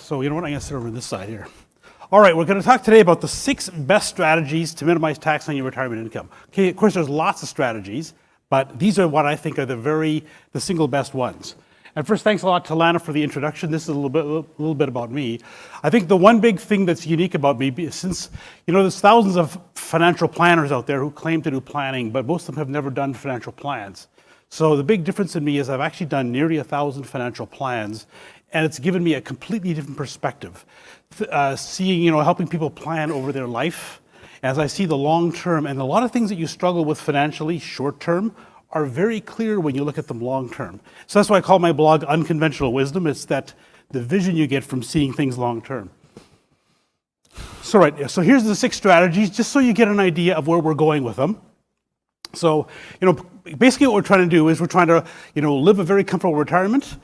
So you know what, I'm gonna sit over this side here. All right, we're gonna talk today about the 6 best strategies to minimize tax on your retirement income. Okay, of course there's lots of strategies, but these are what I think are the single best ones. And first, thanks a lot to Lana for the introduction. This is a little bit about me. I think the one big thing that's unique about me, since, there's thousands of financial planners out there who claim to do planning, but most of them have never done financial plans. So the big difference in me is I've actually done nearly 1,000 financial plans, and it's given me a completely different perspective. Seeing, helping people plan over their life, as I see the long term, and a lot of things that you struggle with financially short term are very clear when you look at them long term. So that's why I call my blog Unconventional Wisdom. It's that the vision you get from seeing things long term. So here's the 6 strategies, just so you get an idea of where we're going with them. So, basically what we're trying to do is we're trying to, live a very comfortable retirement,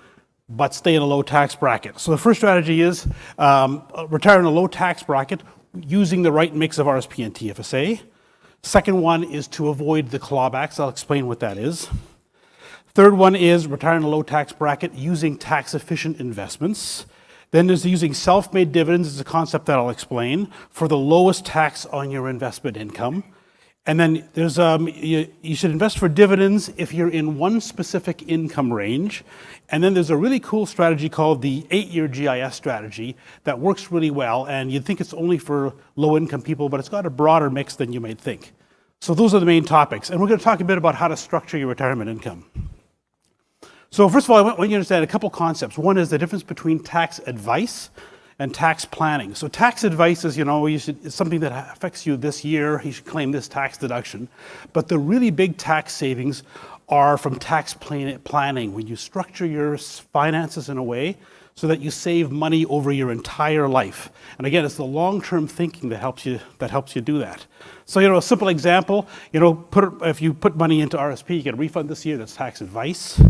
but stay in a low tax bracket. So the first strategy is retire in a low tax bracket using the right mix of RSP and TFSA. Second one is to avoid the clawbacks. I'll explain what that is. Third one is retire in a low tax bracket using tax efficient investments. Then there's using self-made dividends, is a concept that I'll explain, for the lowest tax on your investment income. And then there's you should invest for dividends if you're in one specific income range. And then there's a really cool strategy called the 8-year GIS strategy that works really well. And you'd think it's only for low-income people, but it's got a broader mix than you might think. So those are the main topics. And we're going to talk a bit about how to structure your retirement income. So first of all, I want you to understand a couple concepts. One is the difference between tax advice and tax planning. So tax advice is, it's something that affects you this year. You should claim this tax deduction. But the really big tax savings are from tax planning, when you structure your finances in a way so that you save money over your entire life. And again, it's the long-term thinking that helps you do that. So, a simple example, if you put money into RSP, you get a refund this year, that's tax advice,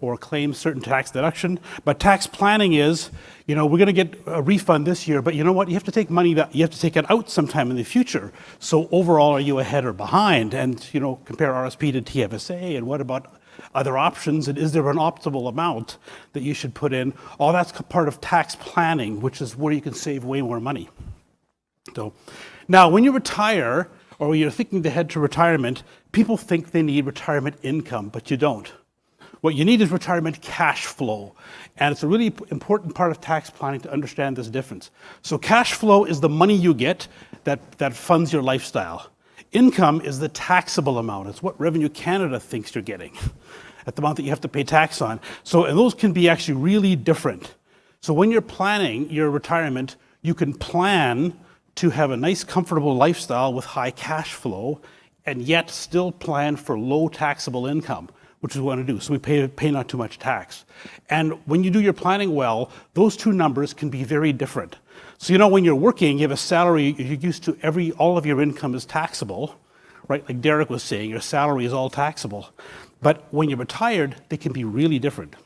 or claim certain tax deduction. But tax planning is, we're going to get a refund this year, but you know what? You have to take money that you have to take it out sometime in the future. So overall, are you ahead or behind? And compare RSP to TFSA, and what about other options? And is there an optimal amount that you should put in? All that's part of tax planning, which is where you can save way more money. So now, when you retire, or when you're thinking ahead to retirement, people think they need retirement income, but you don't. What you need is retirement cash flow. And it's a really important part of tax planning to understand this difference. So cash flow is the money you get that funds your lifestyle. Income is the taxable amount. It's what Revenue Canada thinks you're getting, at the amount that you have to pay tax on. So, and those can be actually really different. So when you're planning your retirement, you can plan to have a nice, comfortable lifestyle with high cash flow, and yet still plan for low taxable income, which is what we want to do. So we pay not too much tax. And when you do your planning well, those two numbers can be very different. So when you're working, you have a salary, you're used to all of your income is taxable, right? Like Derek was saying, your salary is all taxable. But when you're retired, they can be really different.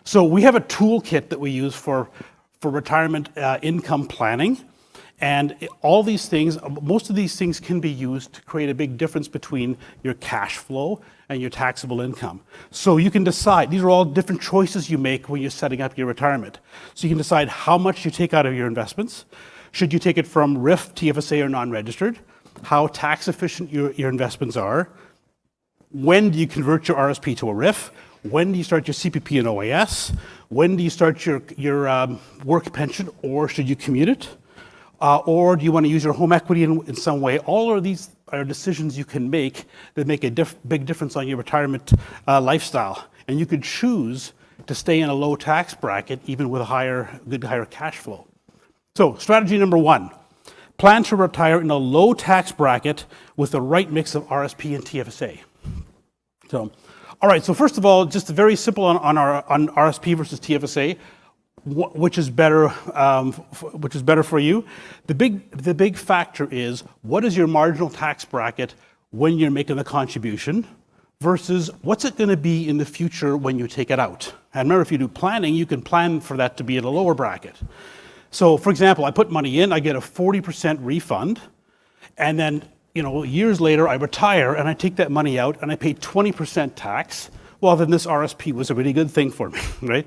So we have a toolkit that we use for retirement income planning. And all these things, most of these things can be used to create a big difference between your cash flow and your taxable income. So you can decide, these are all different choices you make when you're setting up your retirement. So you can decide how much you take out of your investments. Should you take it from RIF, TFSA, or non-registered? How tax efficient your investments are? When do you convert your RSP to a RIF? When do you start your CPP and OAS? When do you start your work pension, or should you commute it? Or do you want to use your home equity in some way? All of these are decisions you can make that make a big difference on your retirement lifestyle. And you could choose to stay in a low tax bracket, even with a higher cash flow. So strategy number 1, plan to retire in a low tax bracket with the right mix of RSP and TFSA. So, all right, so first of all, just very simple on RSP versus TFSA. Which is better for you? The big factor is, what is your marginal tax bracket when you're making the contribution versus what's it going to be in the future when you take it out? And remember, if you do planning, you can plan for that to be in a lower bracket. So for example, I put money in, I get a 40% refund, and then years later I retire and I take that money out and I pay 20% tax. Well, then this RSP was a really good thing for me, right?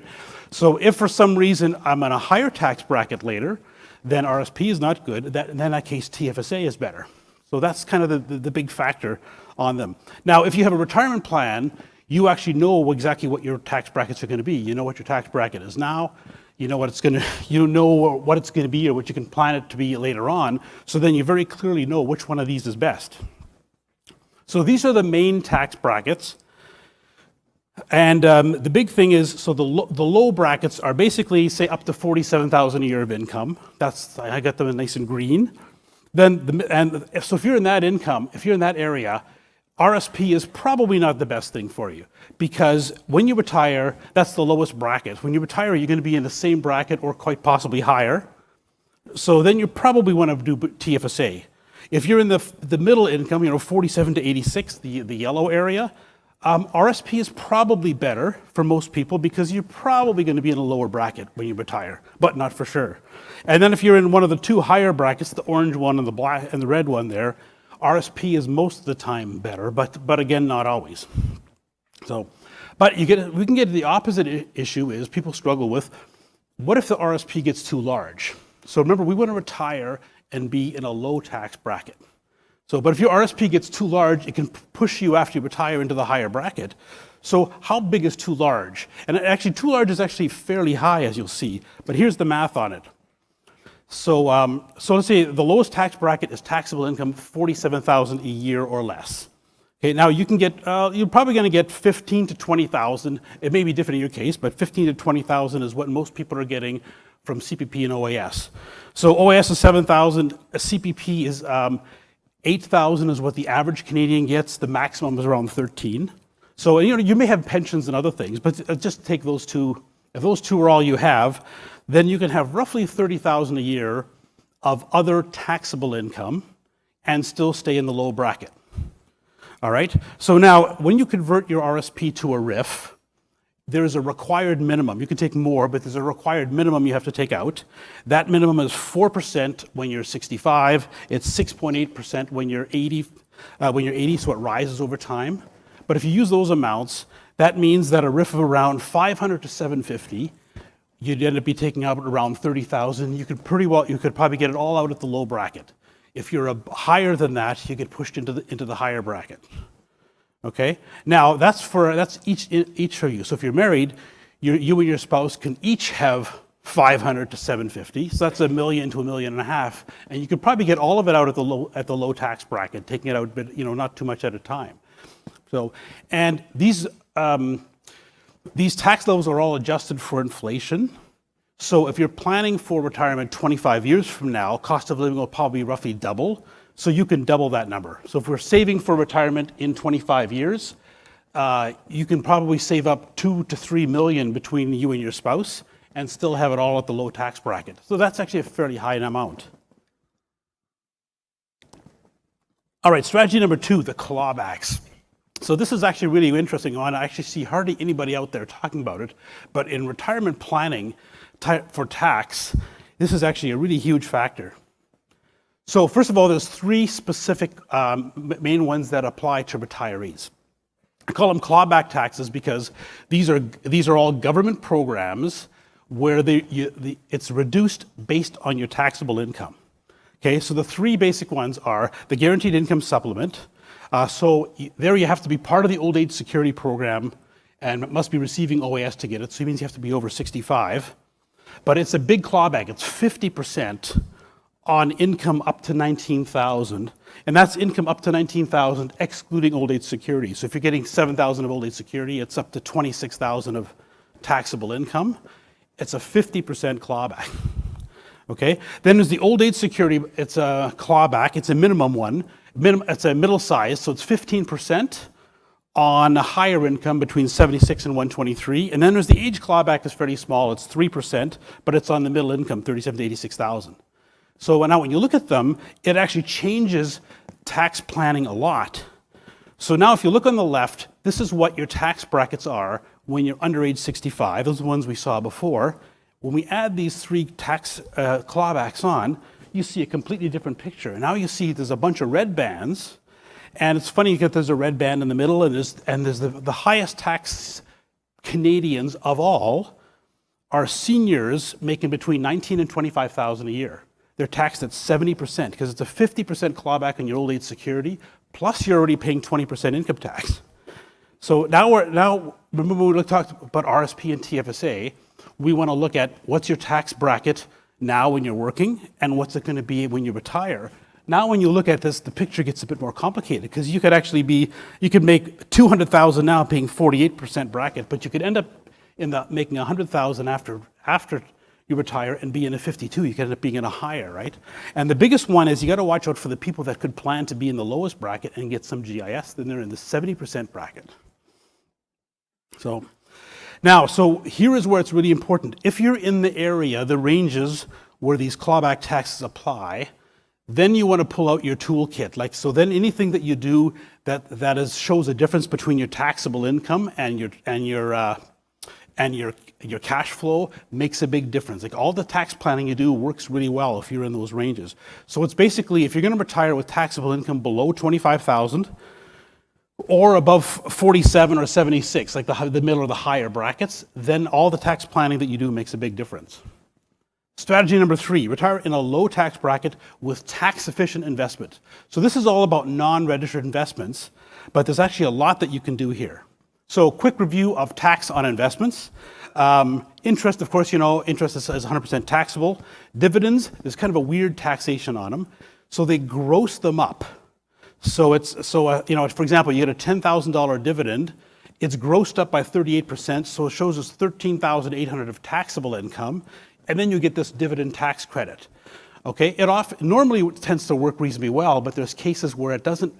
So if for some reason I'm on a higher tax bracket later, then RSP is not good, then in that case TFSA is better. So that's kind of the big factor on them. Now, if you have a retirement plan, you actually know exactly what your tax brackets are going to be. You know what your tax bracket is now. You know what it's going to, you know what it's going to be or what you can plan it to be later on. So then you very clearly know which one of these is best. So these are the main tax brackets. And the big thing is, so the low brackets are basically, say, up to $47,000 a year of income. That's, I got them nice and green. So if you're in that income, if you're in that area, RSP is probably not the best thing for you, because when you retire, that's the lowest bracket. When you retire, you're going to be in the same bracket or quite possibly higher. So then you probably want to do TFSA. If you're in the middle income, 47 to 86, the yellow area, RSP is probably better for most people because you're probably going to be in a lower bracket when you retire, but not for sure. And then if you're in one of the two higher brackets, the orange one and the black and the red one there, RSP is most of the time better, but again, not always. So, but we can get to the opposite issue is people struggle with, what if the RSP gets too large? So remember, we want to retire and be in a low tax bracket. So, but if your RSP gets too large, it can push you after you retire into the higher bracket. So how big is too large? And actually, too large is actually fairly high, as you'll see, but here's the math on it. So let's say the lowest tax bracket is taxable income $47,000 a year or less. Okay, now you can get, you're probably going to get 15 to 20,000. It may be different in your case, but 15 to 20,000 is what most people are getting from CPP and OAS. So OAS is 7,000. CPP is 8,000 is what the average Canadian gets. The maximum is around 13. So you may have pensions and other things, but just take those two. If those two are all you have, then you can have roughly 30,000 a year of other taxable income and still stay in the low bracket. All right? So now, when you convert your RSP to a RIF, there is a required minimum. You can take more, but there's a required minimum you have to take out. That minimum is 4% when you're 65. It's 6.8% when you're 80. So it rises over time. But if you use those amounts, that means that a RIF of around 500 to 750, you'd end up be taking out around 30,000. You could probably get it all out at the low bracket. If you're higher than that, you get pushed into the higher bracket. Okay. Now that's each for you. So if you're married, you and your spouse can each have 500 to 750. So that's $1 million to $1.5 million, and you could probably get all of it out at the low tax bracket, taking it out, but not too much at a time. So, and these tax levels are all adjusted for inflation. So if you're planning for retirement 25 years from now, cost of living will probably roughly double. So you can double that number. So if we're saving for retirement in 25 years, you can probably save up 2 to 3 million between you and your spouse and still have it all at the low tax bracket. So that's actually a fairly high amount. All right, strategy number 2, the clawbacks. So this is actually really interesting. I actually see hardly anybody out there talking about it, but in retirement planning for tax, this is actually a really huge factor. So first of all, there's 3 specific main ones that apply to retirees. I call them clawback taxes because these are all government programs where it's reduced based on your taxable income. Okay, so the 3 basic ones are the Guaranteed Income Supplement. So there you have to be part of the Old Age Security Program and must be receiving OAS to get it. So it means you have to be over 65. But it's a big clawback. It's 50% on income up to $19,000. And that's income up to $19,000 excluding Old Age Security. So if you're getting $7,000 of Old Age Security, it's up to $26,000 of taxable income. It's a 50% clawback. Okay? Then there's the Old Age Security. It's a clawback. It's a minimum one. It's a middle size, so it's 15% on a higher income between 76 and 123. And then there's the age clawback is fairly small. It's 3%, but it's on the middle income, 37 to 86,000. So now when you look at them, it actually changes tax planning a lot. So now if you look on the left, this is what your tax brackets are when you're under age 65. Those are the ones we saw before. When we add these 3 tax clawbacks on, you see a completely different picture. And now you see there's a bunch of red bands, and it's funny because there's a red band in the middle, and there's the highest tax Canadians of all are seniors making between 19 and 25,000 a year. They're taxed at 70% because it's a 50% clawback on your old age security, plus you're already paying 20% income tax. So now remember when we talked about RSP and TFSA, we want to look at what's your tax bracket now when you're working and what's it going to be when you retire. Now when you look at this, the picture gets a bit more complicated because you could actually you could make 200,000 now paying 48% bracket, but you could end up making 100,000 after you retire and be in a 52. You could end up being in a higher, right? And the biggest one is you got to watch out for the people that could plan to be in the lowest bracket and get some GIS. Then they're in the 70% bracket. So here is where it's really important. If you're in the area, the ranges where these clawback taxes apply, then you want to pull out your toolkit. So then anything that you do that shows a difference between your taxable income and your cash flow makes a big difference. Like all the tax planning you do works really well if you're in those ranges. So it's basically if you're going to retire with taxable income below 25,000 or above 47 or 76, like the middle or the higher brackets, then all the tax planning that you do makes a big difference. Strategy number 3, retire in a low tax bracket with tax efficient investment. So this is all about non-registered investments, but there's actually a lot that you can do here. So quick review of tax on investments. Interest, of course, interest is 100% taxable. Dividends, there's kind of a weird taxation on them. So they gross them up. So for example, you get a $10,000 dividend, it's grossed up by 38%, so it shows us $13,800 of taxable income, and then you get this dividend tax credit. Okay, normally tends to work reasonably well, but there's cases where it doesn't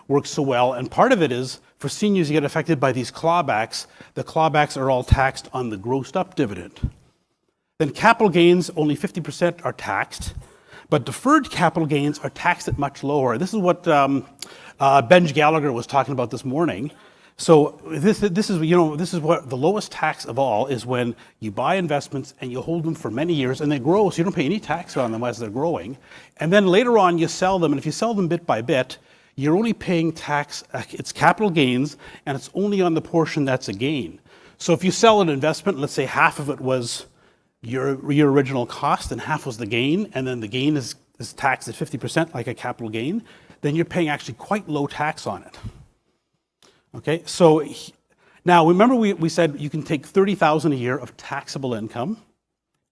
work so well, and part of it is for seniors you get affected by these clawbacks. The clawbacks are all taxed on the grossed up dividend. Then capital gains, only 50% are taxed, but deferred capital gains are taxed at much lower. This is what Benj Gallagher was talking about this morning. So this is what the lowest tax of all is when you buy investments and you hold them for many years and they grow, so you don't pay any tax on them as they're growing. And then later on you sell them, and if you sell them bit by bit, you're only paying tax, it's capital gains, and it's only on the portion that's a gain. So if you sell an investment, let's say half of it was your original cost and half was the gain, and then the gain is taxed at 50% like a capital gain, then you're paying actually quite low tax on it. Okay, so now remember we said you can take 30,000 a year of taxable income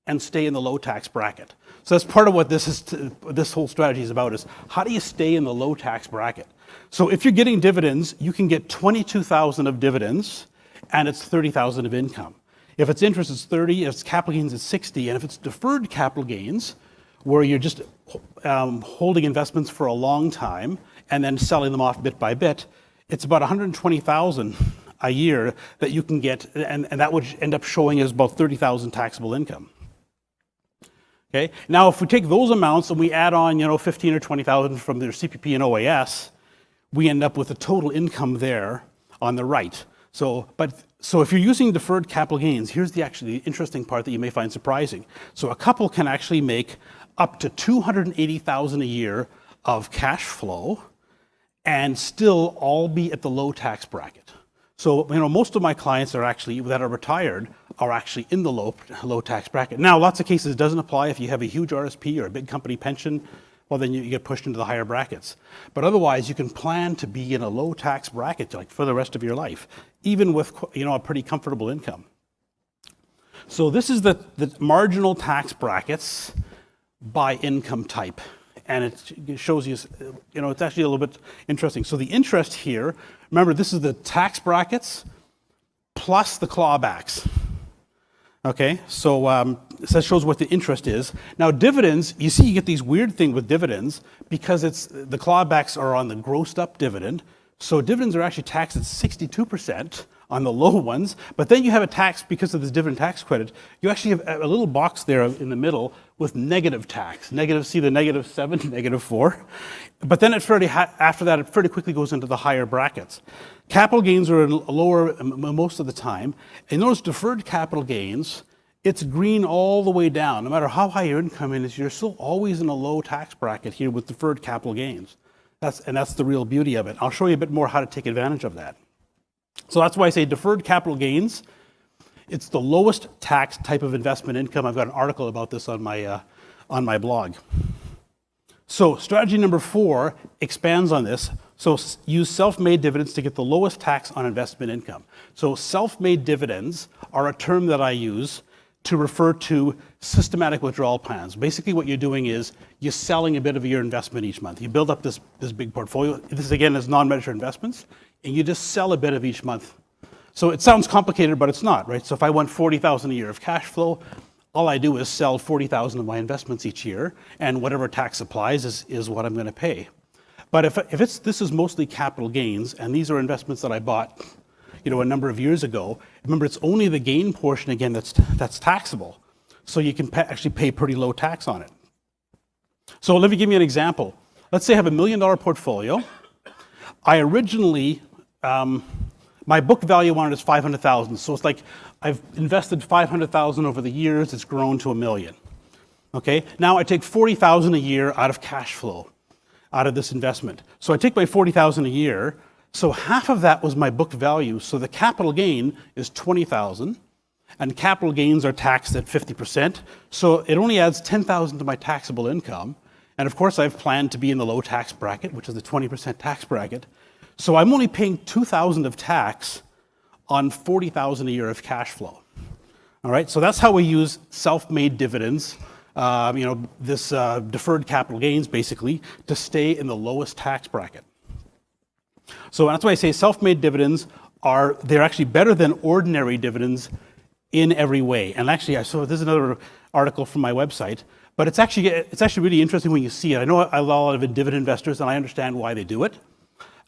and stay in the low tax bracket. So that's part of what this whole strategy is about, is how do you stay in the low tax bracket? So if you're getting dividends, you can get 22,000 of dividends and it's 30,000 of income. If it's interest, it's 30, if it's capital gains, it's 60, and if it's deferred capital gains, where you're just holding investments for a long time and then selling them off bit by bit, it's about 120,000 a year that you can get, and that would end up showing as about 30,000 taxable income. Okay. Now, if we take those amounts and we add on, 15 or 20,000 from their CPP and OAS, we end up with a total income there on the right. So if you're using deferred capital gains, here's the interesting part that you may find surprising. So a couple can actually make up to 280,000 a year of cash flow and still all be at the low tax bracket. So most of my clients that are retired are actually in the low tax bracket. Now, lots of cases it doesn't apply. If you have a huge RSP or a big company pension, well, then you get pushed into the higher brackets. But otherwise, you can plan to be in a low tax bracket for the rest of your life, even with a pretty comfortable income. So this is the marginal tax brackets by income type. And it shows you, it's actually a little bit interesting. So the interest here, remember, this is the tax brackets plus the clawbacks. Okay, so that shows what the interest is. Now dividends, you see you get these weird thing with dividends because the clawbacks are on the grossed up dividend. So dividends are actually taxed at 62% on the low ones, but then you have a tax because of this dividend tax credit. You actually have a little box there in the middle with negative tax. See the -7, -4. But then after that, it fairly quickly goes into the higher brackets. Capital gains are lower most of the time. And those deferred capital gains, it's green all the way down. No matter how high your income is, you're still always in a low tax bracket here with deferred capital gains. That's the real beauty of it. I'll show you a bit more how to take advantage of that. So that's why I say deferred capital gains It's the lowest tax type of investment income. I've got an article about this on my blog. So strategy number 4 expands on this. So use self-made dividends to get the lowest tax on investment income. So self-made dividends are a term that I use to refer to systematic withdrawal plans. Basically what you're doing is you're selling a bit of your investment each month. You build up this big portfolio. This again is non-measured investments, and you just sell a bit of each month. So it sounds complicated, but it's not, right? So if I want $40,000 a year of cash flow, all I do is sell $40,000 of my investments each year, and whatever tax applies is what I'm going to pay. But if this is mostly capital gains, and these are investments that I bought, a number of years ago, remember it's only the gain portion again that's taxable. So you can actually pay pretty low tax on it. So let me give you an example. Let's say I have $1 million portfolio. I originally, my book value on it is $500,000. So it's like I've invested $500,000 over the years. It's grown to $1 million. Okay. Now I take $40,000 a year out of cash flow, out of this investment. So I take my $40,000 a year. So half of that was my book value. So the capital gain is $20,000, and capital gains are taxed at 50%. So it only adds $10,000 to my taxable income. And of course, I've planned to be in the low tax bracket, which is the 20% tax bracket. So I'm only paying $2,000 of tax on $40,000 a year of cash flow. All right, so that's how we use self-made dividends, this deferred capital gains basically, to stay in the lowest tax bracket. So that's why I say self-made dividends they're actually better than ordinary dividends in every way. And actually, so this is another article from my website, but it's actually really interesting when you see it. I know a lot of dividend investors, and I understand why they do it.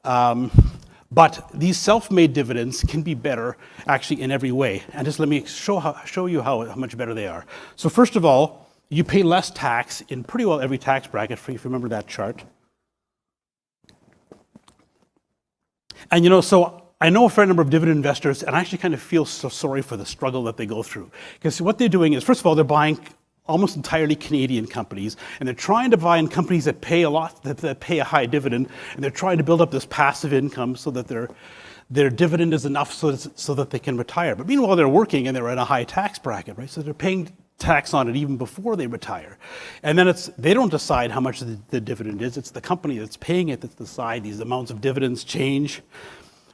But these self-made dividends can be better actually in every way. And just let me show you how much better they are. So first of all, you pay less tax in pretty well every tax bracket, if you remember that chart. And so I know a fair number of dividend investors, and I actually kind of feel so sorry for the struggle that they go through. Because what they're doing is, first of all, they're buying almost entirely Canadian companies, and they're trying to buy in companies that pay a lot, that pay a high dividend, and they're trying to build up this passive income so that their dividend is enough so that they can retire. But meanwhile, they're working and they're in a high tax bracket, right? So they're paying tax on it even before they retire. And then they don't decide how much the dividend is. It's the company that's paying it that decide these amounts of dividends change,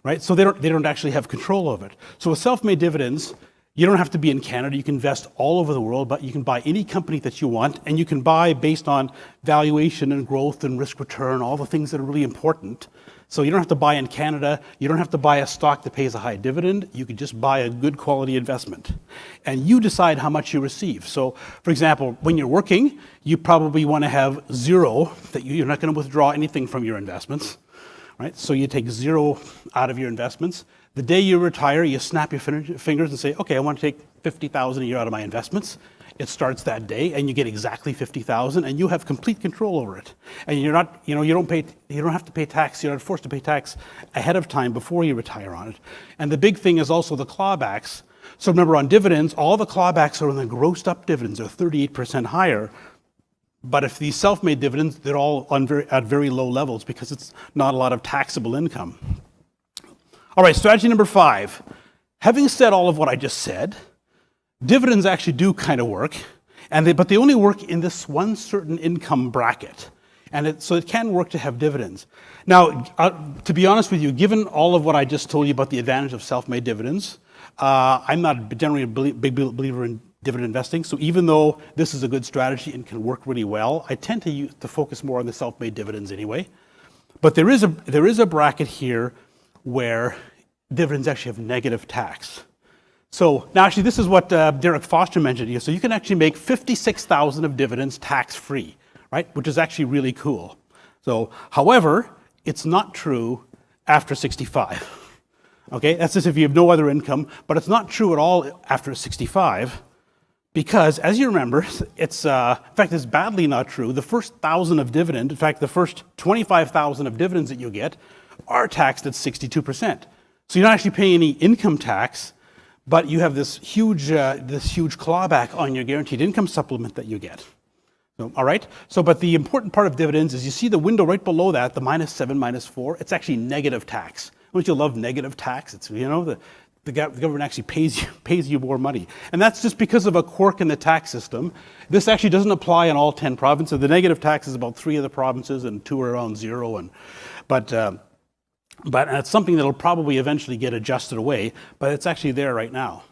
right? So they don't actually have control of it. So with self-made dividends, you don't have to be in Canada. You can invest all over the world, but you can buy any company that you want, and you can buy based on valuation and growth and risk return, all the things that are really important. So you don't have to buy in Canada. You don't have to buy a stock that pays a high dividend. You can just buy a good quality investment. And you decide how much you receive. So, for example, when you're working, you probably want to have zero, that you're not going to withdraw anything from your investments, right? So you take zero out of your investments. The day you retire, you snap your fingers and say, okay, I want to take $50,000 a year out of my investments. It starts that day, and you get exactly $50,000, and you have complete control over it. And you're not, you don't have to pay tax. You're not forced to pay tax ahead of time before you retire on it. And the big thing is also the clawbacks. So remember, on dividends, all the clawbacks are on the grossed up dividends. They're 38% higher. But if these self-made dividends, they're all at very low levels because it's not a lot of taxable income. All right, strategy number 5. Having said all of what I just said, dividends actually do kind of work, but they only work in this one certain income bracket. And so it can work to have dividends. Now, to be honest with you, given all of what I just told you about the advantage of self-made dividends, I'm not generally a big believer in dividend investing. So even though this is a good strategy and can work really well, I tend to focus more on the self-made dividends anyway. But there is a bracket here where dividends actually have negative tax. So now actually this is what Derek Foster mentioned here. So you can actually make $56,000 of dividends tax-free, right? Which is actually really cool. So, however, it's not true after 65. Okay, that's just if you have no other income, but it's not true at all after 65 because, as you remember, it's in fact, it's badly not true. The first 1,000 of dividend, in fact, the first 25,000 of dividends that you get are taxed at 62%. So you're not actually paying any income tax, but you have this huge clawback on your guaranteed income supplement that you get. So, all right. So, but the important part of dividends is you see the window right below that, the -7, -4. It's actually negative tax. Don't you love negative tax? It's the government actually pays you more money. And that's just because of a quirk in the tax system. This actually doesn't apply in all 10 provinces. The negative tax is about 3 of the provinces and 2 are around 0. But it's something that'll probably eventually get adjusted away, but it's actually there right now.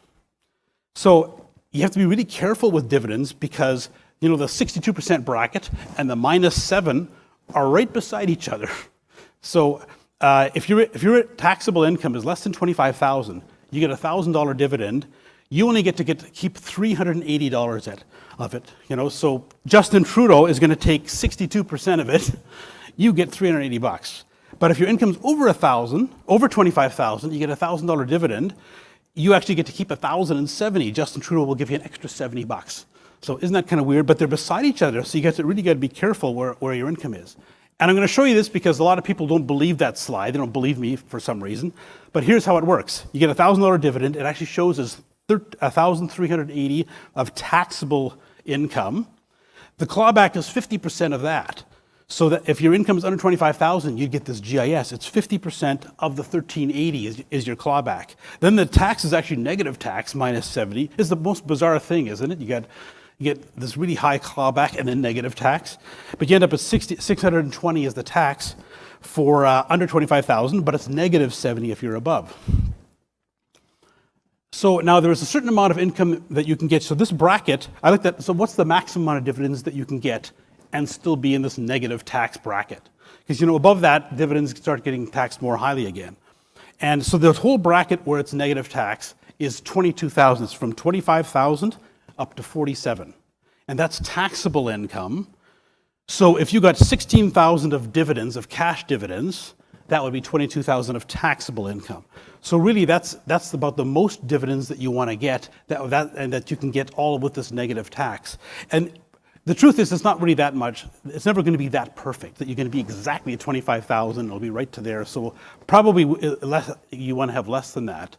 So you have to be really careful with dividends because the 62% bracket and the -7 are right beside each other. So if your taxable income is less than $25,000, you get a $1,000 dividend. You only get to keep $380 of it. So Justin Trudeau is going to take 62% of it. You get $380. But if your income's over over $25,000, you get a $1,000 dividend. You actually get to keep $1,070. Justin Trudeau will give you an extra $70. So isn't that kind of weird? But they're beside each other, so you really got to be careful where your income is. And I'm going to show you this because a lot of people don't believe that slide. They don't believe me for some reason. But here's how it works. You get a $1,000 dividend. It actually shows as $1,380 of taxable income. The clawback is 50% of that. So that if your income is under $25,000, you get this GIS. It's 50% of the $1,380 is your clawback. Then the tax is actually negative tax, -70. It's the most bizarre thing, isn't it? You get this really high clawback and then negative tax. But you end up at $620 as the tax for under $25,000, but it's -70 if you're above. So now there's a certain amount of income that you can get. So this bracket, I looked at, so what's the maximum amount of dividends that you can get and still be in this negative tax bracket? Because above that, dividends start getting taxed more highly again. And so the whole bracket where it's negative tax is $22,000. It's from $25,000 up to $47,000. And that's taxable income. So if you got $16,000 of dividends, of cash dividends, that would be $22,000 of taxable income. So really that's about the most dividends that you want to get and that you can get all with this negative tax. And the truth is, it's not really that much. It's never going to be that perfect, that you're going to be exactly at $25,000. It'll be right to there. So probably you want to have less than that.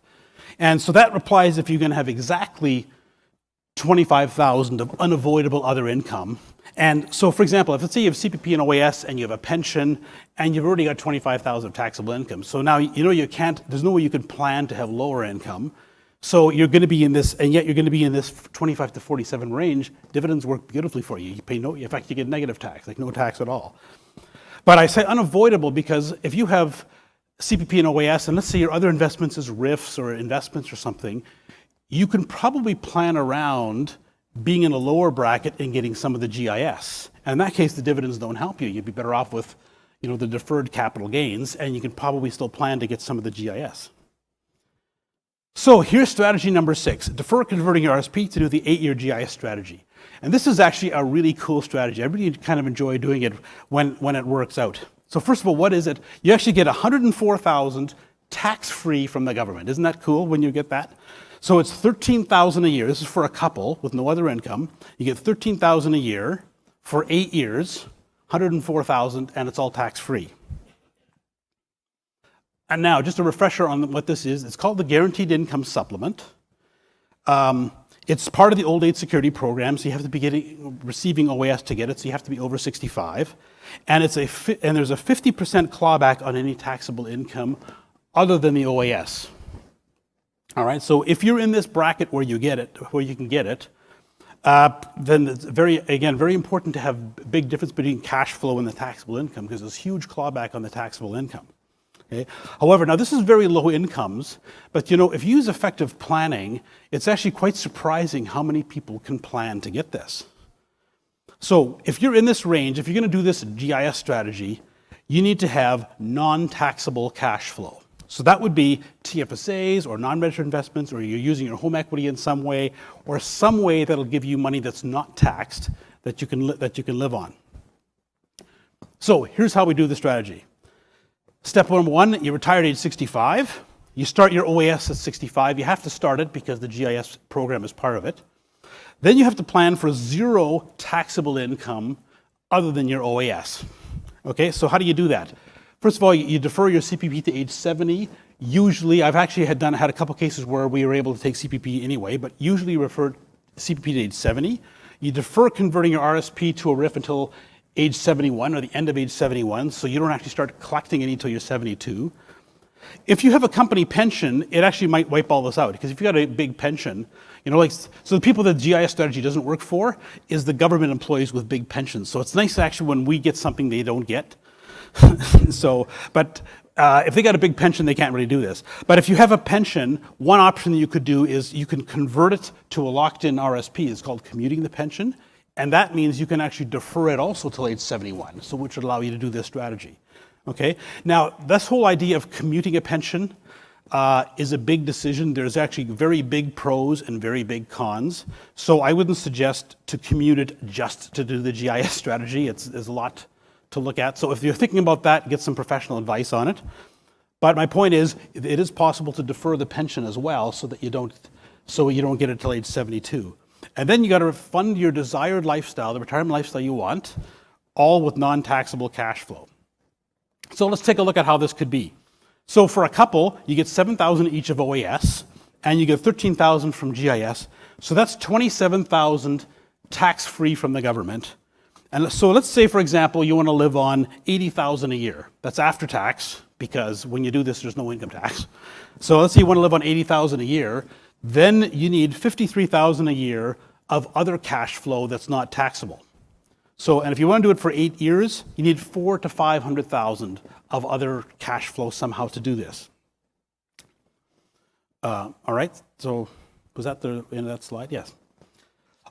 And so that applies if you're going to have exactly $25,000 of unavoidable other income. And so, for example, let's say you have CPP and OAS and you have a pension and you've already got $25,000 of taxable income. So now you can't, there's no way you can plan to have lower income. So you're going to be in this, and yet you're going to be in this 25 to 47 range. Dividends work beautifully for you. You pay in fact, you get negative tax, like no tax at all. But I say unavoidable because if you have CPP and OAS, and let's say your other investments is RIFs or investments or something, you can probably plan around being in a lower bracket and getting some of the GIS. And in that case, the dividends don't help you. You'd be better off with the deferred capital gains, and you can probably still plan to get some of the GIS. So here's strategy number 6, defer converting your RSP to do the 8-year GIS strategy. And this is actually a really cool strategy. I really kind of enjoy doing it when it works out. So first of all, what is it? You actually get $104,000 tax-free from the government. Isn't that cool when you get that? So it's $13,000 a year. This is for a couple with no other income. You get $13,000 a year for 8 years, $104,000, and it's all tax-free. And now, just a refresher on what this is. It's called the Guaranteed Income Supplement. It's part of the Old Age Security Program, so you have to be receiving OAS to get it, so you have to be over 65. And there's a 50% clawback on any taxable income other than the OAS. All right, so if you're in this bracket where you can get it, then it's very important to have a big difference between cash flow and the taxable income because there's huge clawback on the taxable income. Okay. However, now this is very low incomes, but if you use effective planning, it's actually quite surprising how many people can plan to get this. So if you're in this range, if you're going to do this GIS strategy, you need to have non-taxable cash flow. So that would be TFSAs or non-registered investments, or you're using your home equity in some way, or some way that'll give you money that's not taxed that you can live on. So here's how we do the strategy. Step number 1, you retire at age 65. You start your OAS at 65. You have to start it because the GIS program is part of it. Then you have to plan for 0 taxable income other than your OAS. Okay, so how do you do that? First of all, you defer your CPP to age 70. Usually, I've actually had a couple cases where we were able to take CPP anyway, but usually you refer CPP to age 70. You defer converting your RSP to a RIF until age 71 or the end of age 71, so you don't actually start collecting any until you're 72. If you have a company pension, it actually might wipe all this out, because if you got a big pension, like, so the people that GIS strategy doesn't work for is the government employees with big pensions. So it's nice actually when we get something they don't get. If they got a big pension, they can't really do this. But if you have a pension, one option that you could do is you can convert it to a locked-in RSP. It's called commuting the pension. And that means you can actually defer it also till age 71, so which would allow you to do this strategy. Okay? Now, this whole idea of commuting a pension is a big decision. There's actually very big pros and very big cons. So I wouldn't suggest to commute it just to do the GIS strategy. There's a lot to look at. So if you're thinking about that, get some professional advice on it. But my point is, it is possible to defer the pension as well, so that you don't get it till age 72. And then you got to fund your desired lifestyle, the retirement lifestyle you want, all with non-taxable cash flow. So let's take a look at how this could be. So for a couple, you get $7,000 each of OAS, and you get $13,000 from GIS. So that's $27,000 tax-free from the government. And so let's say, for example, you want to live on $80,000 a year. That's after tax, because when you do this, there's no income tax. So let's say you want to live on $80,000 a year. Then you need $53,000 a year of other cash flow that's not taxable. So, and if you want to do it for 8 years, you need $400,000 to $500,000 of other cash flow somehow to do this. All right, so was that the end of that slide? Yes.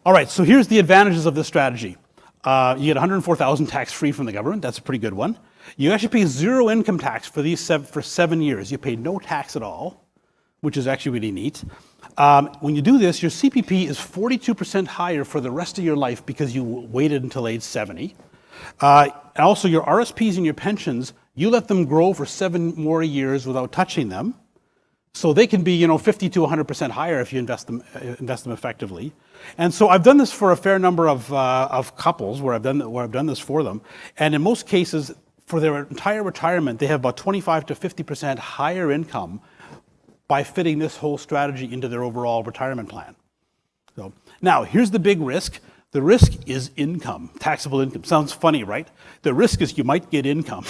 All right, so here's the advantages of this strategy. You get $104,000 tax-free from the government. That's a pretty good one. You actually pay zero income tax for these for 7 years. You pay no tax at all, which is actually really neat. When you do this, your CPP is 42% higher for the rest of your life because you waited until age 70. And also your RSPs and your pensions, you let them grow for 7 more years without touching them. So they can be, 50 to 100% higher if you invest them effectively. And so I've done this for a fair number of couples where I've done this for them. And in most cases, for their entire retirement, they have about 25 to 50% higher income by fitting this whole strategy into their overall retirement plan. So now, here's the big risk. The risk is income, taxable income. Sounds funny, right? The risk is you might get income.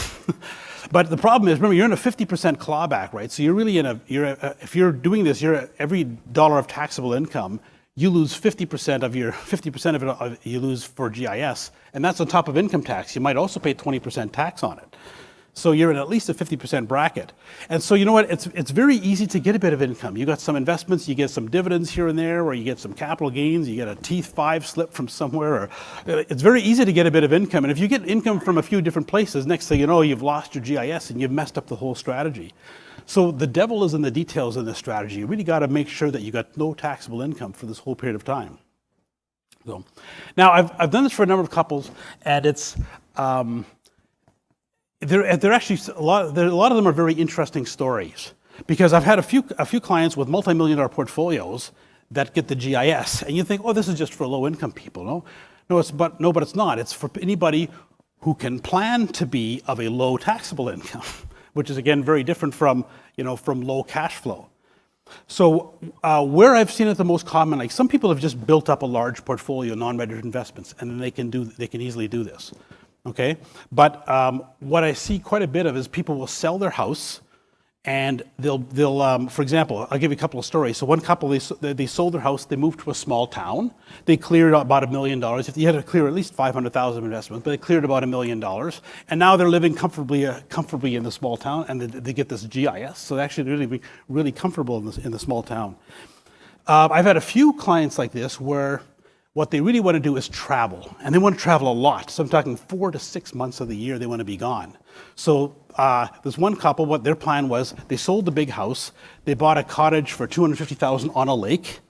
But the problem is, remember, you're in a 50% clawback, right? So you're really if you're doing this, every dollar of taxable income, you lose 50% of it you lose for GIS, and that's on top of income tax. You might also pay 20% tax on it. So you're in at least a 50% bracket. And so you know what, it's very easy to get a bit of income. You got some investments, you get some dividends here and there, or you get some capital gains, you get a T5 slip from somewhere, or it's very easy to get a bit of income. And if you get income from a few different places, next thing you know, you've lost your GIS and you've messed up the whole strategy. So the devil is in the details in this strategy. You really got to make sure that you got no taxable income for this whole period of time. So now I've done this for a number of couples, and it's they're actually a lot of them are very interesting stories, because I've had a few clients with multi-million-dollar portfolios that get the GIS, and you think, oh, this is just for low-income people. But it's not. It's for anybody who can plan to be of a low taxable income, which is again very different from low cash flow. So where I've seen it the most common, like some people have just built up a large portfolio of non-registered investments, and then they can easily do this. Okay, but what I see quite a bit of is people will sell their house, and they'll for example, I'll give you a couple of stories. So one couple, they sold their house, they moved to a small town, they cleared about $1 million. If you had to clear at least $500,000 of investment, but they cleared about $1 million, and now they're living comfortably in the small town, and they get this GIS, so they're actually really comfortable in the small town. I've had a few clients like this where what they really want to do is travel, and they want to travel a lot. So I'm talking 4 to 6 months of the year they want to be gone. So there's one couple, what their plan was, they sold the big house, they bought a cottage for $250,000 on a lake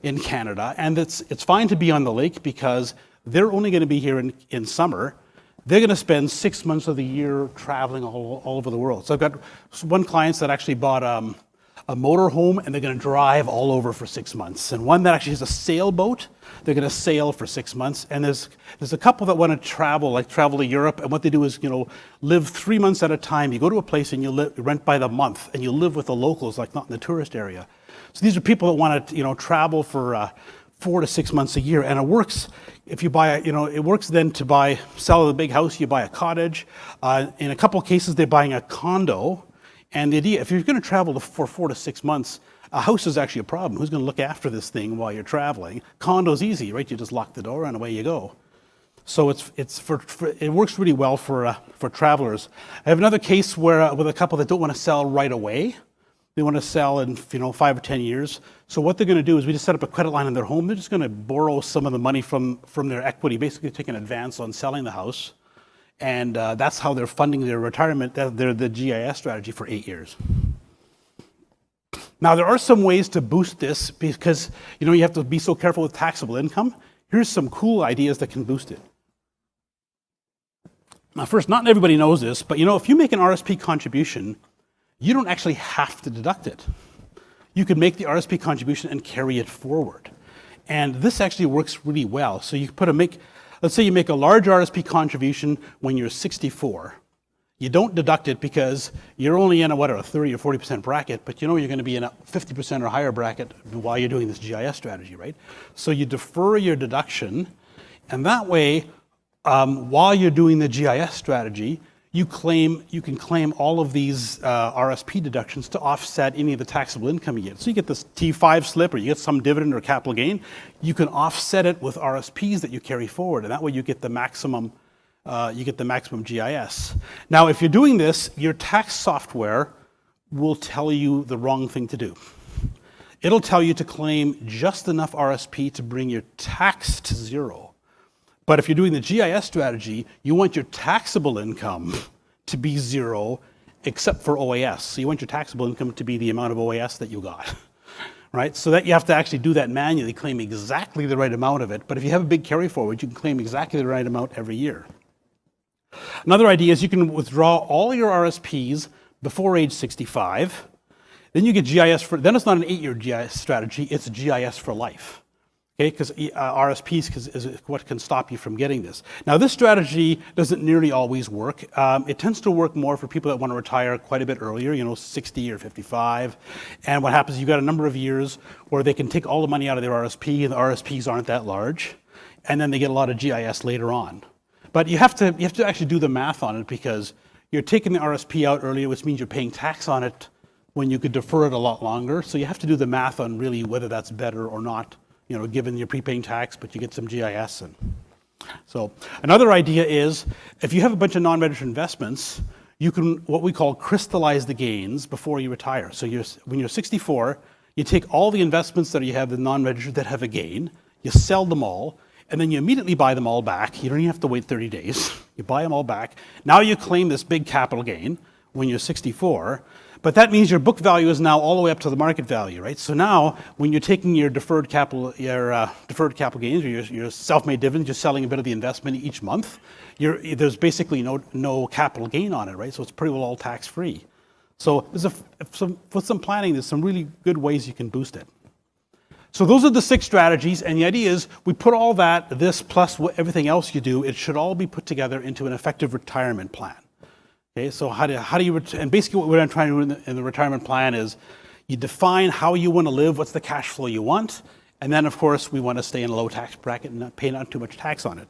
in Canada, and it's fine to be on the lake because they're only going to be here in summer. They're going to spend 6 months of the year traveling all over the world. So I've got one client that actually bought a motor home, and they're going to drive all over for 6 months. And one that actually has a sailboat, they're going to sail for 6 months. And there's a couple that want to travel to Europe, and what they do is, live 3 months at a time. You go to a place and you rent by the month, and you live with the locals, like not in the tourist area. So these are people that want to, travel for 4 to 6 months a year, and it works if you buy it works then to sell the big house, you buy a cottage. In a couple of cases, they're buying a condo, And the idea, if you're going to travel for 4 to 6 months, a house is actually a problem. Who's going to look after this thing while you're traveling? Condo's easy, right? You just lock the door and away you go. So it works really well for travelers. I have another case where with a couple that don't want to sell right away. They want to sell in 5 or 10 years. So what they're going to do is we just set up a credit line in their home. They're just going to borrow some of the money from their equity, basically take an advance on selling the house. And that's how they're funding their retirement. They're the GIS strategy for 8 years. Now, there are some ways to boost this because you have to be so careful with taxable income. Here's some cool ideas that can boost it. Now, first, not everybody knows this, but if you make an RSP contribution, you don't actually have to deduct it. You could make the RSP contribution and carry it forward. And this actually works really well. So you let's say you make a large RSP contribution when you're 64. You don't deduct it because you're only in a 30 or 40% bracket, but you're going to be in a 50% or higher bracket while you're doing this GIS strategy, right? So you defer your deduction, and that way, while you're doing the GIS strategy, you can claim all of these RSP deductions to offset any of the taxable income you get. So you get this T5 slip, or you get some dividend or capital gain. You can offset it with RSPs that you carry forward, and that way you get the maximum. GIS. Now, if you're doing this, your tax software will tell you the wrong thing to do. It'll tell you to claim just enough RSP to bring your tax to zero. But if you're doing the GIS strategy, you want your taxable income to be zero, except for OAS. So you want your taxable income to be the amount of OAS that you got, right? So that you have to actually do that manually, claim exactly the right amount of it. But if you have a big carry forward, you can claim exactly the right amount every year. Another idea is you can withdraw all your RSPs before age 65. Then you get GIS then it's not an 8-year GIS strategy, it's GIS for life. Okay, because RSPs is what can stop you from getting this. Now, this strategy doesn't nearly always work. It tends to work more for people that want to retire quite a bit earlier, 60 or 55. And what happens is you've got a number of years where they can take all the money out of their RSP, and the RSPs aren't that large, and then they get a lot of GIS later on. But you have to actually do the math on it because you're taking the RSP out earlier, which means you're paying tax on it when you could defer it a lot longer. So you have to do the math on really whether that's better or not. Given you're prepaying tax, but you get some GIS. So another idea is if you have a bunch of non-registered investments, you can what we call crystallize the gains before you retire. So when you're 64, you take all the investments that you have, the non-registered that have a gain, you sell them all, and then you immediately buy them all back. You don't even have to wait 30 days. You buy them all back. Now you claim this big capital gain when you're 64. But that means your book value is now all the way up to the market value, right? So now, when you're taking your deferred capital gains or your self-made dividends, you're selling a bit of the investment each month. There's basically no capital gain on it, right? So it's pretty well all tax-free. So with some planning, there's some really good ways you can boost it. So those are the 6 strategies, and the idea is we put all this plus everything else you do, it should all be put together into an effective retirement plan. Okay, so how do you, and basically what I'm trying to do in the retirement plan is you define how you want to live, what's the cash flow you want, and then of course we want to stay in a low tax bracket and not pay too much tax on it.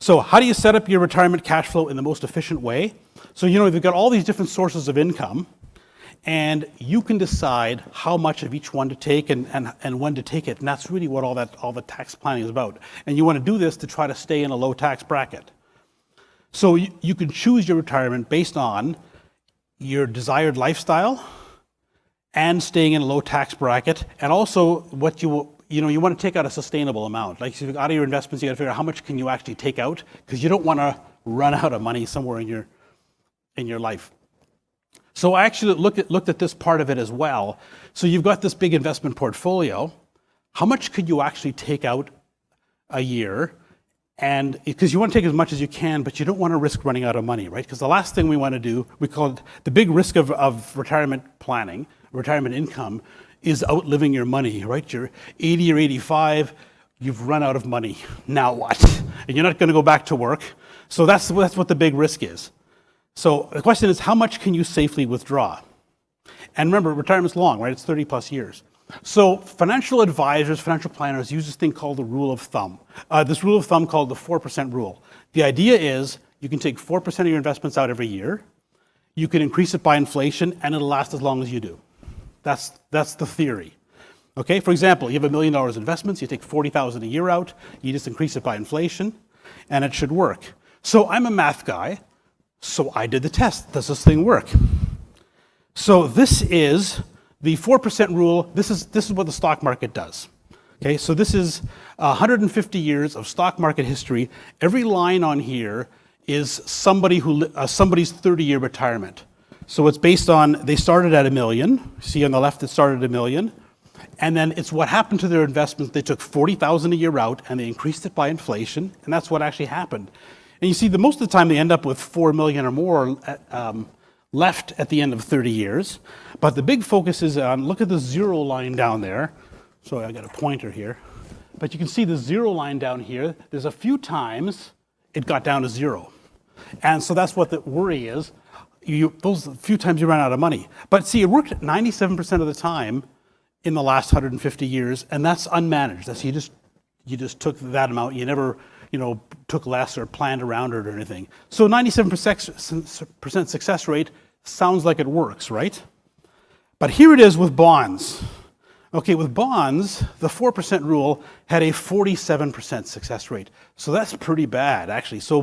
So how do you set up your retirement cash flow in the most efficient way? So you've got all these different sources of income, and you can decide how much of each one to take and when to take it, and that's really what all the tax planning is about. And you want to do this to try to stay in a low tax bracket. So you can choose your retirement based on your desired lifestyle and staying in a low tax bracket, and also what you want to take out a sustainable amount. Like so out of your investments, you got to figure out how much can you actually take out because you don't want to run out of money somewhere in your life. So I actually looked at this part of it as well. So you've got this big investment portfolio. How much could you actually take out a year? And because you want to take as much as you can, but you don't want to risk running out of money, right? Because the last thing we want to do, we call it the big risk of retirement planning, retirement income, is outliving your money, right? You're 80 or 85, you've run out of money. Now what? And you're not going to go back to work. So that's what the big risk is. So the question is, how much can you safely withdraw? And remember, retirement's long, right? It's 30 plus years. So financial advisors, financial planners use this thing called the rule of thumb. This rule of thumb called the 4% rule. The idea is you can take 4% of your investments out every year. you can increase it by inflation and it'll last as long as you do. That's the theory. Okay, for example, you have $1 million investments, you take $40,000 a year out, you just increase it by inflation, and it should work. So I'm a math guy, so I did the test. Does this thing work? So this is the 4% rule. This is what the stock market does. Okay, so this is 150 years of stock market history. Every line on here is somebody's 30-year retirement. So it's based on, they started at $1 million. See on the left, it started at $1 million. And then it's what happened to their investments. They took $40,000 a year out and they increased it by inflation, and that's what actually happened. And you see, most of the time they end up with $4 million or more left at the end of 30 years. But the big focus is on, look at the zero line down there. Sorry, I got a pointer here. But you can see the zero line down here. There's a few times it got down to zero. And so that's what the worry is. Those few times you run out of money. But see, it worked 97% of the time in the last 150 years, and that's unmanaged. That's you just took that amount. You never, took less or planned around it or anything. So 97% success rate sounds like it works, right? But here it is with bonds. Okay, with bonds, the 4% rule had a 47% success rate. So that's pretty bad, actually. So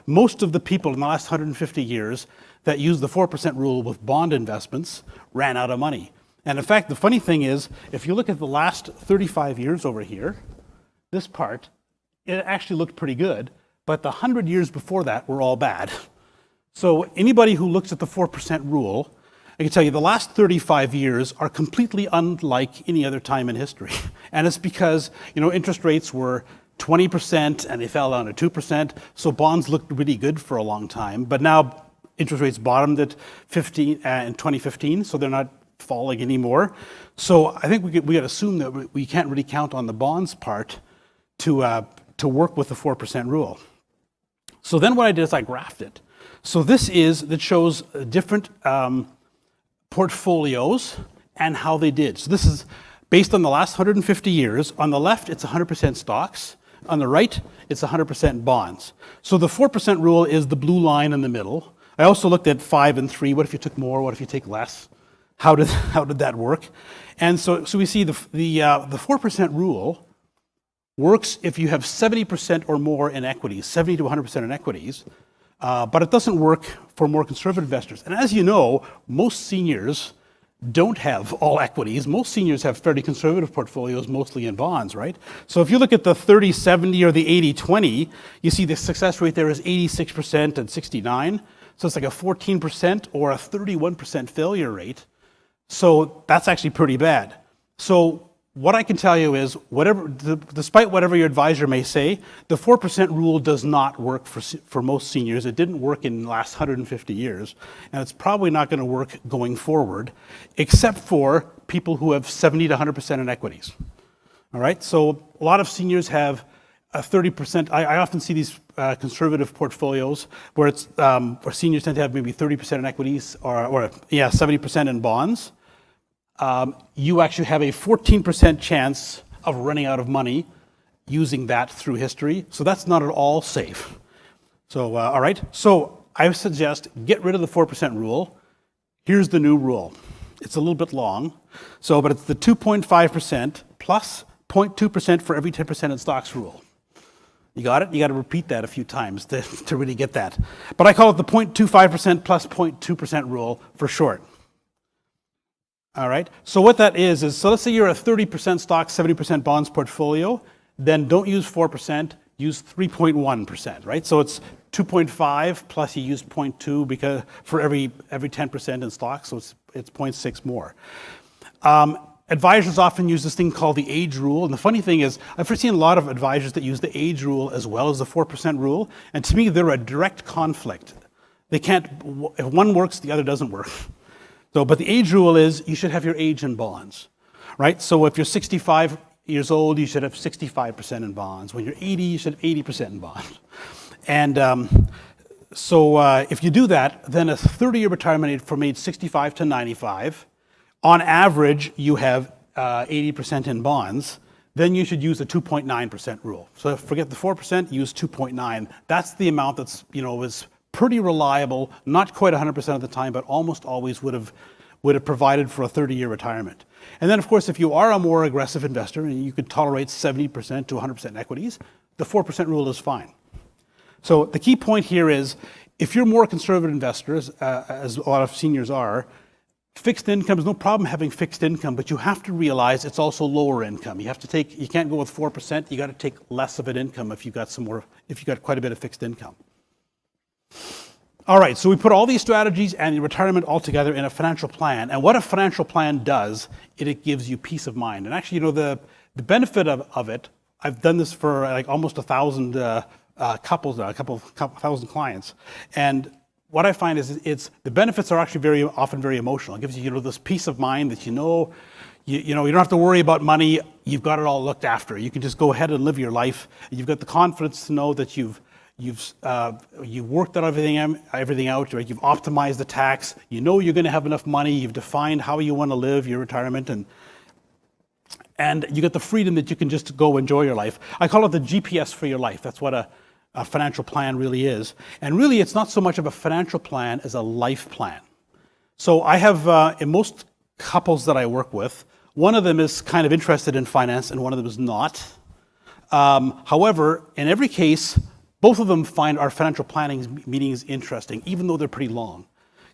most of the people in the last 150 years that used the 4% rule with bond investments ran out of money. And in fact, the funny thing is, if you look at the last 35 years over here, this part, it actually looked pretty good, but the 100 years before that were all bad. So anybody who looks at the 4% rule, I can tell you the last 35 years are completely unlike any other time in history. And it's because, interest rates were 20% and they fell down to 2%, so bonds looked really good for a long time. But now interest rates bottomed at in 2015, so they're not falling anymore. So I think we got to assume that we can't really count on the bonds part to work with the 4% rule. So then what I did is I graphed it. So that shows different portfolios and how they did. So this is based on the last 150 years. On the left, it's 100% stocks. On the right, it's 100% bonds. So the 4% rule is the blue line in the middle. I also looked at 5 and 3. What if you took more? What if you take less? How did that work? And so we see the 4% rule works if you have 70% or more in equities, 70 to 100% in equities, but it doesn't work for more conservative investors. And as you know, most seniors don't have all equities. Most seniors have fairly conservative portfolios, mostly in bonds, right? So if you look at the 30-70 or the 80-20, you see the success rate there is 86% and 69. So it's like a 14% or a 31% failure rate. So that's actually pretty bad. So what I can tell you is, despite whatever your advisor may say, the 4% rule does not work for most seniors. It didn't work in the last 150 years, and it's probably not going to work going forward, except for people who have 70 to 100% in equities. All right, so a lot of seniors have a 30%. I often see these conservative portfolios where where seniors tend to have maybe 30% in equities or 70% in bonds. You actually have a 14% chance of running out of money using that through history. So that's not at all safe. So, all right. So I suggest get rid of the 4% rule. Here's the new rule. It's a little bit long. But it's the 2.5% plus 0.2% for every 10% in stocks rule. You got it? You got to repeat that a few times to really get that. But I call it the 0.25% plus 0.2% rule for short. All right, so what that is so let's say you're a 30% stocks, 70% bonds portfolio, then don't use 4%, use 3.1%, right? So it's 2.5 plus you use 0.2 because for every 10% in stocks, so it's 0.6 more. Advisors often use this thing called the age rule, and the funny thing is I've seen a lot of advisors that use the age rule as well as the 4% rule, and to me they're a direct conflict. They can't, if one works, the other doesn't work. But the age rule is you should have your age in bonds, right? So if you're 65 years old, you should have 65% in bonds. When you're 80, you should have 80% in bonds. And if you do that, then a 30-year retirement age from age 65 to 95, on average, you have 80% in bonds. Then you should use the 2.9% rule. So forget the 4%, use 2.9. That's the amount that's, is pretty reliable, not quite 100% of the time, but almost always would have provided for a 30-year retirement. And then, of course, if you are a more aggressive investor and you could tolerate 70% to 100% equities, the 4% rule is fine. So the key point here is, if you're more conservative investors, as a lot of seniors are, fixed income is no problem having fixed income, but you have to realize it's also lower income. You can't go with 4%. You got to take less of an income if you got quite a bit of fixed income. All right, so we put all these strategies and your retirement all together in a financial plan. And what a financial plan does, it gives you peace of mind. And actually, the benefit of it, I've done this for like almost 1,000 couples now, a couple thousand clients. And what I find is the benefits are actually often very emotional. It gives you, this peace of mind that you don't have to worry about money. You've got it all looked after. You can just go ahead and live your life. You've got the confidence to know that you've worked out everything out. Right? You've optimized the tax. You know you're going to have enough money. You've defined how you want to live your retirement, and you get the freedom that you can just go enjoy your life. I call it the GPS for your life. That's what a financial plan really is. And really, it's not so much of a financial plan as a life plan. So I have, in most couples that I work with, one of them is kind of interested in finance and one of them is not. However, in every case, both of them find our financial planning meetings interesting, even though they're pretty long.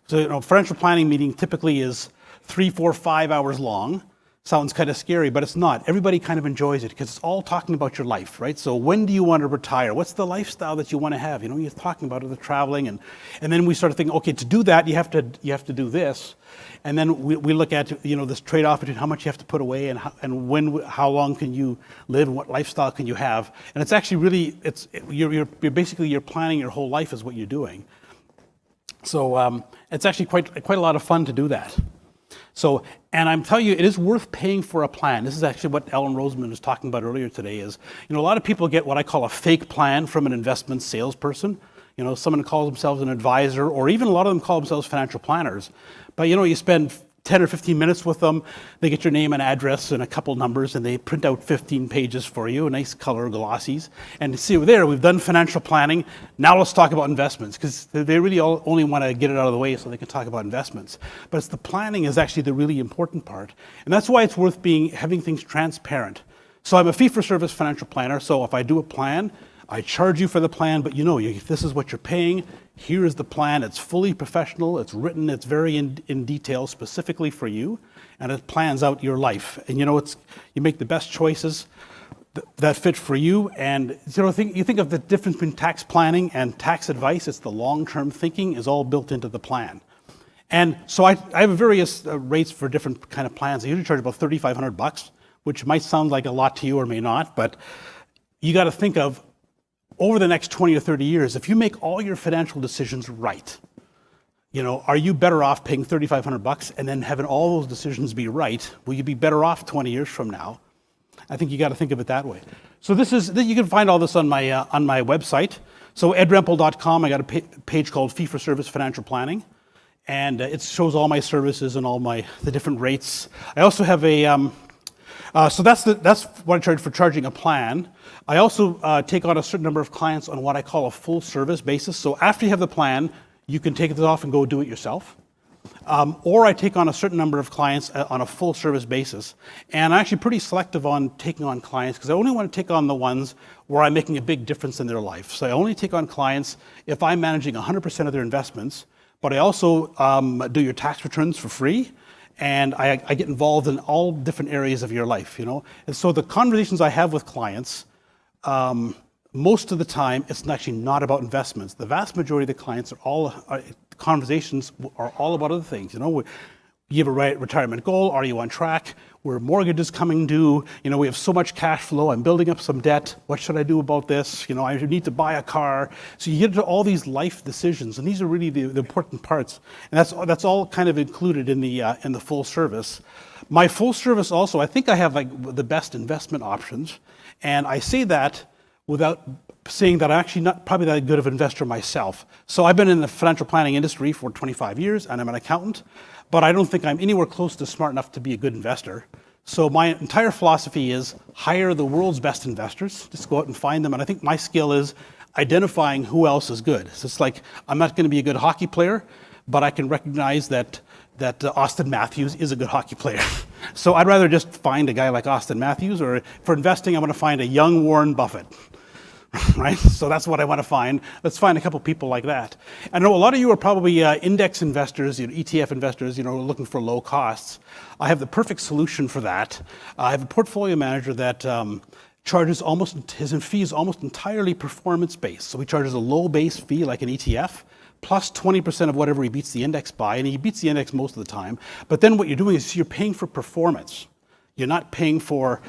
So, financial planning meeting typically is 3, 4, 5 hours long. Sounds kind of scary, but it's not. Everybody kind of enjoys it because it's all talking about your life, right? So when do you want to retire? What's the lifestyle that you want to have? You're talking about the traveling, and then we start thinking, okay, to do that, you have to do this, and then we look at this trade-off between how much you have to put away and how long can you live and what lifestyle can you have, and it's actually really you're basically planning your whole life is what you're doing. So it's actually quite a lot of fun to do that. So, and I'm telling you, it is worth paying for a plan. This is actually what Ellen Roseman was talking about earlier today is, a lot of people get what I call a fake plan from an investment salesperson. Someone calls themselves an advisor, or even a lot of them call themselves financial planners. But, you spend 10 or 15 minutes with them, they get your name and address and a couple numbers, and they print out 15 pages for you, nice color glossies. And see, there, we've done financial planning. Now let's talk about investments, because they really only want to get it out of the way so they can talk about investments. But it's the planning is actually the really important part. And that's why it's worth having things transparent. So I'm a fee-for-service financial planner, so if I do a plan, I charge you for the plan, but if this is what you're paying, here is the plan. It's fully professional, it's written, it's very in detail specifically for you, and it plans out your life. And you make the best choices that fit for you. And you think of the difference between tax planning and tax advice, it's the long-term thinking is all built into the plan. And so I have various rates for different kind of plans. I usually charge about $3,500, which might sound like a lot to you or may not, but you got to think of over the next 20 or 30 years, if you make all your financial decisions right, are you better off paying $3,500 and then having all those decisions be right? Will you be better off 20 years from now? I think you got to think of it that way. So you can find all this on my website. So edrempel.com, I got a page called Fee for Service Financial Planning, and it shows all my services and all the different rates. I also have so that's what I charge for charging a plan. I also take on a certain number of clients on what I call a full service basis. So after you have the plan, you can take it off and go do it yourself. Or I take on a certain number of clients on a full service basis. And I'm actually pretty selective on taking on clients because I only want to take on the ones where I'm making a big difference in their life. So I only take on clients if I'm managing 100% of their investments, but I also do your tax returns for free. And I get involved in all different areas of your life, And so the conversations I have with clients, most of the time, it's actually not about investments. The vast majority of the clients conversations are all about other things. You have a retirement goal. Are you on track? Where mortgage is coming due. We have so much cash flow. I'm building up some debt. What should I do about this? I need to buy a car. So you get into all these life decisions, and these are really the important parts. And that's all kind of included in the full service. My full service also, I think I have the best investment options, and I say that without saying that I'm actually not probably that good of an investor myself. So I've been in the financial planning industry for 25 years, and I'm an accountant. But I don't think I'm anywhere close to smart enough to be a good investor. So my entire philosophy is hire the world's best investors. Just go out and find them. And I think my skill is identifying who else is good. So it's like, I'm not going to be a good hockey player, but I can recognize that Austin Matthews is a good hockey player. So I'd rather just find a guy like Austin Matthews, or for investing, I want to find a young Warren Buffett. Right? So that's what I want to find. Let's find a couple people like that. I know a lot of you are probably index investors, ETF investors, looking for low costs. I have the perfect solution for that. I have a portfolio manager that charges his fee is almost entirely performance-based. So he charges a low base fee like an ETF, plus 20% of whatever he beats the index by, and he beats the index most of the time. But then what you're doing is you're paying for performance. You're not paying for,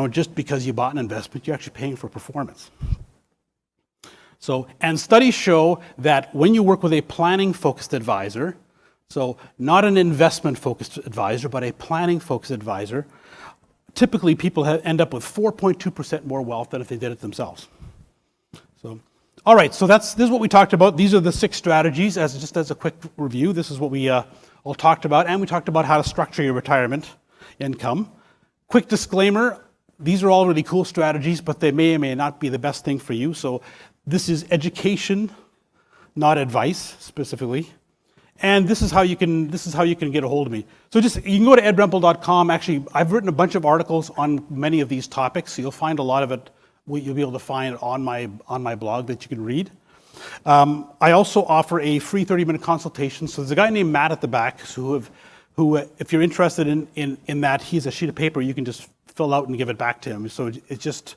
just because you bought an investment, you're actually paying for performance. So, and studies show that when you work with a planning-focused advisor, so not an investment-focused advisor, but a planning-focused advisor, typically people end up with 4.2% more wealth than if they did it themselves. So, all right, so this is what we talked about. These are the 6 strategies. Just as a quick review, this is what we all talked about, and we talked about how to structure your retirement income. Quick disclaimer, these are all really cool strategies, but they may or may not be the best thing for you. So this is education, not advice specifically. And this is how you can get a hold of me. So you can go to edrempel.com. Actually, I've written a bunch of articles on many of these topics, so you'll find a lot of it. You'll be able to find it on my blog that you can read. I also offer a free 30-minute consultation. So there's a guy named Matt at the back who if you're interested in that, he's a sheet of paper you can just fill out and give it back to him. So it's just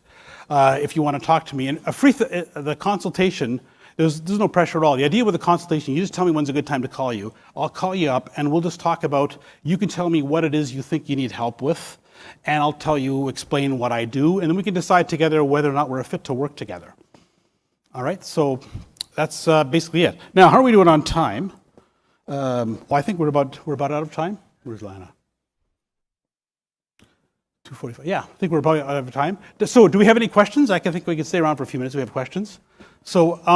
if you want to talk to me. And the consultation, there's no pressure at all. The idea with the consultation, you just tell me when's a good time to call you. I'll call you up and we'll just talk about, you can tell me what it is you think you need help with, and I'll explain what I do, and then we can decide together whether or not we're a fit to work together. All right, so that's basically it. Now, how are we doing on time? I think we're about out of time. Where's Lana? 2:45. Yeah, I think we're probably out of time. So do we have any questions? I think we can stay around for a few minutes if we have questions. So